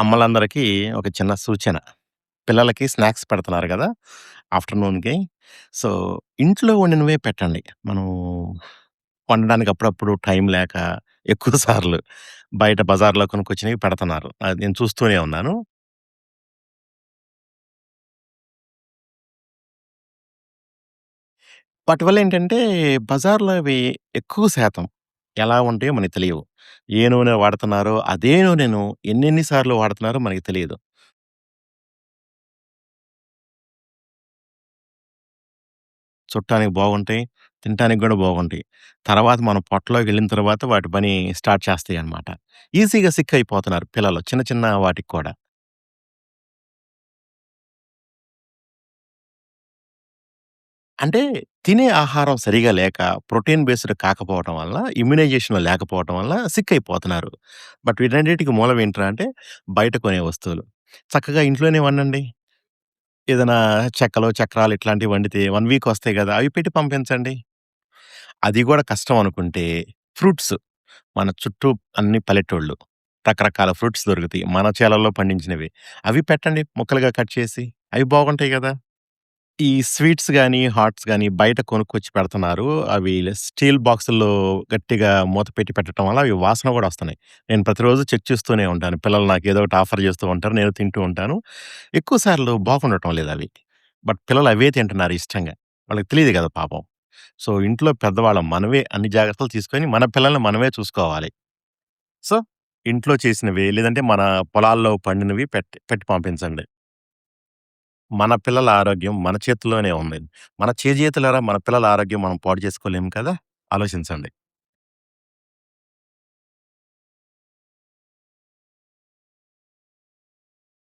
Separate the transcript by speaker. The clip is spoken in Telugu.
Speaker 1: అమ్మలందరికీ ఒక చిన్న సూచన. పిల్లలకి స్నాక్స్ పెడుతున్నారు గదా! ఆఫ్టర్‌నూన్‌కి. సో, ఇంట్లో వండినవే పెట్టండి. మనం వండడానికి అప్పుడప్పుడు టైం లేక ఎక్కువ సార్లు బయట బజార్‌లో కొనుక్కొచ్చినవి పెడుతున్నారు. అది నేను చూస్తూనే ఉన్నాను. వాటి వల్లేంటంటే బజార్‌లో అవి ఎక్కువ శాతం ఎలా ఉంటాయో మనకు తెలియవు. ఏ నూనె వాడుతున్నారో అదే నూనెను ఎన్నెన్ని సార్లు వాడుతున్నారో మనకు తెలియదు. చుట్టానికి బాగుంటాయి. తినటానికి గూడా బాగుంటాయి. తర్వాత మన పొట్టలోకెళ్ళిన తర్వాత వాటి పని స్టార్ట్ చేస్తాయన్నమాట. ఈజీగా సిక్ అయిపోతున్నారు పిల్లలు చిన్న చిన్న వాటికి కూడా. అంటే తినే ఆహారం సరిగా లేక, ప్రోటీన్ బేస్డ్ కాకపోవటం వల్ల, ఇమ్యునైజేషన్ లేకపోవటం వల్ల సిక్ అయిపోతున్నారు. బట్ వీటన్నిటికి మూలం ఏంట్రా అంటే బయట కొనే వస్తువులు. చక్కగా ఇంట్లోనే వండండి. ఏదైనా చెక్కలు, చక్రాలు ఇట్లాంటివి వండితే 1 వీక్ వస్తాయి గదా! అవి పెట్టి పంపించండి. అది గూడా కష్టం అనుకుంటే ఫ్రూట్స్. మన చుట్టూ అన్ని పల్లెటూళ్ళు. రకరకాల ఫ్రూట్స్ దొరుకుతాయి. మన చేలల్లో పండించినవి. అవి పెట్టండి ముక్కలుగా కట్ చేసి. అవి బాగుంటాయి గదా! ఈ స్వీట్స్ గాని, హాట్స్ గాని బయట కొనుక్కొచ్చి పెడుతున్నారు. అవి స్టీల్ బాక్సుల్లో గట్టిగా మూత పెట్టి పెట్టడం వల్ల అవి వాసన గూడా వస్తున్నాయి. నేను ప్రతిరోజు చెక్ చేస్తూనే ఉంటాను. పిల్లలు నాకు ఏదో ఒకటి ఆఫర్ చేస్తూ ఉంటారు. నేను తింటూ ఉంటాను. ఎక్కువ సార్లు బాగుండటం లేదవి. బట్ పిల్లలు అవే తింటున్నారు ఇష్టంగా. వాళ్ళకి తెలీదు గదా పాపం. సో, ఇంట్లో పెద్దవాళ్ళం మనమే అన్ని జాగ్రత్తలు తీసుకొని మన పిల్లల్ని మనమే చూసుకోవాలి. సో, ఇంట్లో చేసినవి లేదంటే మన పొలాల్లో పండినవి పెట్టి పెట్టి పంపించండి. మన పిల్లల ఆరోగ్యం మన చేతుల్లోనే ఉంది. మన చేజేతులారా మన పిల్లల ఆరోగ్యం మనం పాడు చేసుకోలేము కదా! ఆలోచించండి.